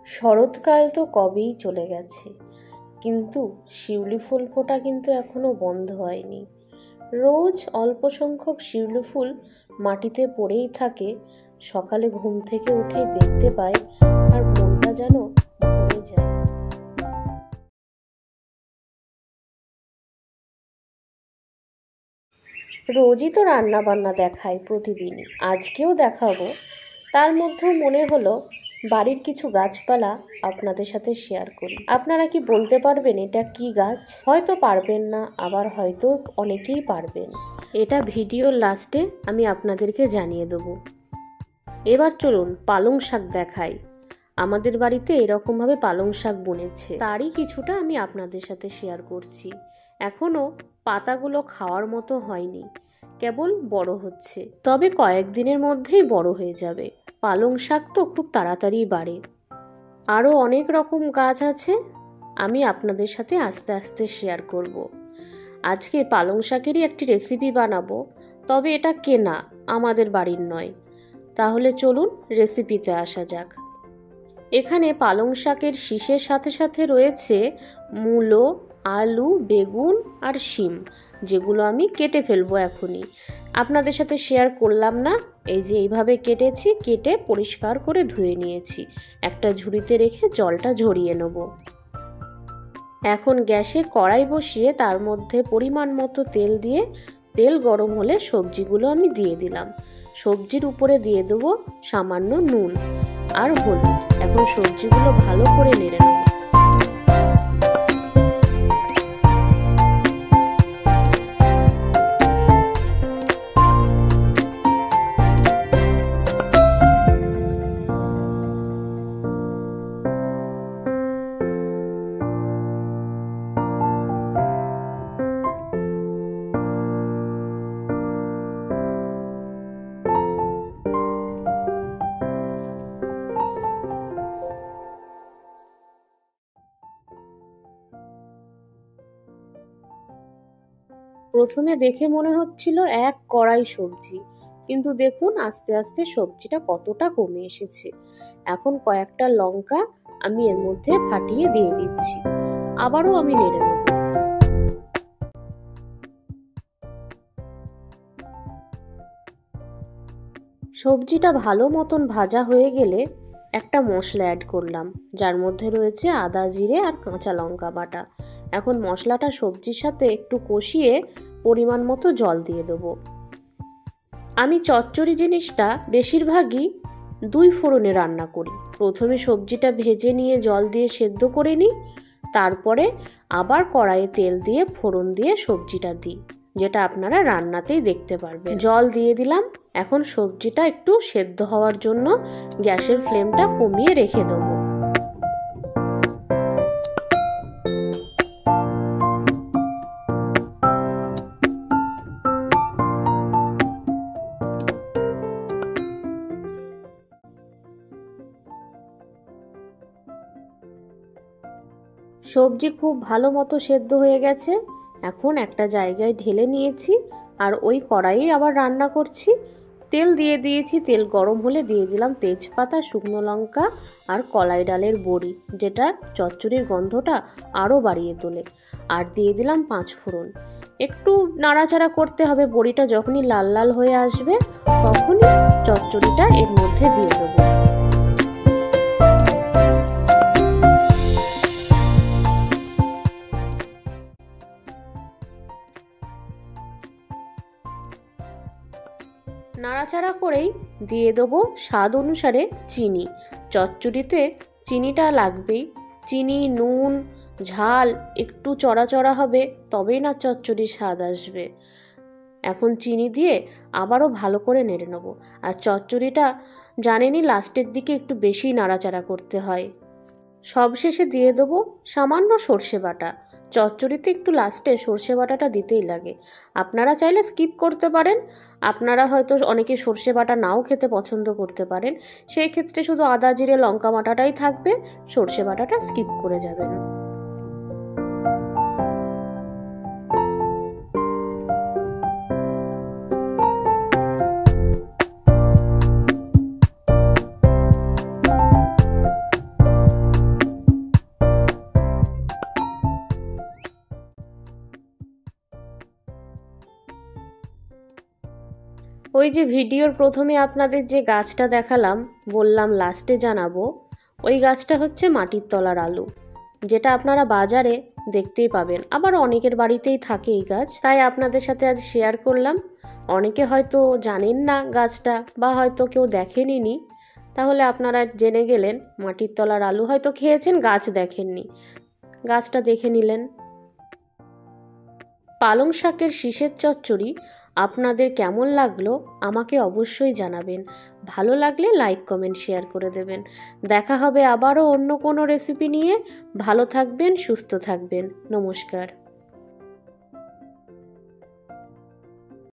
শরৎকাল তো কবেই চলে গেছে, কিন্তু শিউলি ফুল ফোটা কিন্তু এখনো বন্ধ হয়নি। রোজ অল্প সংখ্যক শিউলি ফুল মাটিতে পড়েই থাকে। সকালে ঘুম থেকে উঠেই দেখতে পাই, আর মনটা যেন ভরে যায়। রোজই তো রান্না বান্না দেখাই, প্রতিদিনই, আজকেও দেখাবো। তার মধ্যেও মনে হলো বাড়ির কিছু গাছপালা আপনাদের সাথে শেয়ার করি। আপনারা কি বলতে পারবেন এটা কি গাছ? হয়তো পারবেন না, আবার হয়তো অনেকেই পারবেন। এটা ভিডিওর লাস্টে আমি আপনাদেরকে জানিয়ে দেবো। এবার চলুন পালং শাক দেখাই। আমাদের বাড়িতে এরকমভাবে পালং শাক বুনেছে, তারই কিছুটা আমি আপনাদের সাথে শেয়ার করছি। এখনো পাতাগুলো খাওয়ার মতো হয়নি, কেবল বড় হচ্ছে, তবে কয়েকদিনের মধ্যেই বড় হয়ে যাবে। পালং শাক তো খুব তাড়াতাড়ি বাড়ে। আরও অনেক রকম গাছ আছে, আমি আপনাদের সাথে আস্তে আস্তে শেয়ার করব। আজকে পালং শাকেরই একটি রেসিপি বানাবো, তবে এটা কেনা, আমাদের বাড়ির নয়। তাহলে চলুন রেসিপিতে আসা যাক। এখানে পালং শাকের শীষের সাথে সাথে রয়েছে মূলো, আলু, বেগুন আর শিম, যেগুলো আমি কেটে ফেলবো এখনই। আপনাদের সাথে শেয়ার করলাম না, এই যে এইভাবে কেটেছি, কেটে পরিষ্কার করে ধুয়ে নিয়েছি। একটা ঝুড়িতে রেখে জলটা ঝরিয়ে নেব। এখন গ্যাসে কড়াই বসিয়ে তার মধ্যে পরিমাণ মতো তেল দিয়ে, তেল গরম হলে সবজিগুলো আমি দিয়ে দিলাম। সবজির উপরে দিয়ে দেবো সামান্য নুন আর হলুদ। এখন সবজিগুলো ভালো করে নেড়ে নেব। প্রথমে দেখে মনে হচ্ছিল এক কড়াই সবজি, কিন্তু দেখুন আস্তে আস্তে সবজিটা কতটা কমে এসেছে। এখন কয়েকটা লঙ্কা আমি এর মধ্যে ফাটিয়ে দিয়ে দিচ্ছি, আবারও আমি নেড়ে নেব। সবজিটা ভালো মতন ভাজা হয়ে গেলে একটা মশলা অ্যাড করলাম, যার মধ্যে রয়েছে আদা, জিরে আর কাঁচা লঙ্কা বাটা। এখন মশলাটা সবজির সাথে একটু কষিয়ে পরিমাণ মতো জল দিয়ে দেবো। আমি চচ্চড়ি জিনিসটা বেশিরভাগই 2 ফোড়নে রান্না করি। প্রথমে সবজিটা ভেজে নিয়ে জল দিয়ে সেদ্ধ করে নিই, তারপরে আবার কড়াইয়ে তেল দিয়ে ফোড়ন দিয়ে সবজিটা দিই, যেটা আপনারা রান্নাতেই দেখতে পারবেন। জল দিয়ে দিলাম। এখন সবজিটা একটু সেদ্ধ হওয়ার জন্য গ্যাসের ফ্লেমটা কমিয়ে রেখে দেবো। সবজি খুব ভালো মতো সেদ্ধ হয়ে গেছে। এখন একটা জায়গায় ঢেলে নিয়েছি, আর ওই কড়াইয়ে আবার রান্না করছি। তেল দিয়ে দিয়েছি, তেল গরম হলে দিয়ে দিলাম তেজপাতা, শুকনো লঙ্কা আর কলাই ডালের বড়ি, যেটা চচ্চড়ির গন্ধটা আরও বাড়িয়ে তোলে। আর দিয়ে দিলাম 5 ফোড়ন। একটু নাড়াচাড়া করতে হবে। বড়িটা যখনই লাল লাল হয়ে আসবে, তখনই চচ্চড়িটা এর মধ্যে দিয়ে দেবো। নাড়াচাড়া করেই দিয়ে দেবো স্বাদ অনুসারে চিনি। চচ্চড়িতে চিনিটা লাগবেই। চিনি, নুন, ঝাল একটু চড়া চড়া হবে, তবেই না চচ্চড়ির স্বাদ আসবে। এখন চিনি দিয়ে আবারও ভালো করে নেড়ে নেব। আর চচ্চড়িটা জানেনই লাস্টের দিকে একটু বেশি নাড়াচাড়া করতে হয়। সবশেষে দিয়ে দেবো সামান্য সর্ষে বাটা। চচ্চড়িতে একটু লাস্টে সর্ষে বাটাটা দিতেই লাগে। আপনারা চাইলে স্কিপ করতে পারেন। আপনারা হয়তো অনেকে সর্ষে বাটা নাও খেতে পছন্দ করতে পারেন, সেই ক্ষেত্রে শুধু আদা, জিরে, লঙ্কা বাটাটাই থাকবে, সর্ষে বাটাটা স্কিপ করে যাবেন। ওই যে ভিডিওর প্রথমে আপনাদের যে গাছটা দেখালাম, বললাম লাস্টে জানাবো, ওই গাছটা হচ্ছে মাটির তলার আলু, যেটা আপনারা বাজারে দেখতেই পাবেন, আবার অনেকের বাড়িতেই থাকে এই গাছ, তাই আপনাদের সাথে আজ শেয়ার করলাম। অনেকে হয়তো জানেন না গাছটা, বা হয়তো কেউ দেখেনি, তাহলে আপনারা জেনে গেলেন মাটির তলার আলু। হয়তো খেয়েছেন, গাছ দেখেননি, গাছটা দেখে নিলেন। পালং শাকের শীষের চচ্চড়ি আপনাদের কেমন লাগলো আমাকে অবশ্যই জানাবেন। ভালো লাগলে লাইক কমেন্ট শেয়ার করে দেবেন। দেখা হবে আবারও অন্য কোনো রেসিপি নিয়ে। ভালো থাকবেন, সুস্থ থাকবেন। নমস্কার।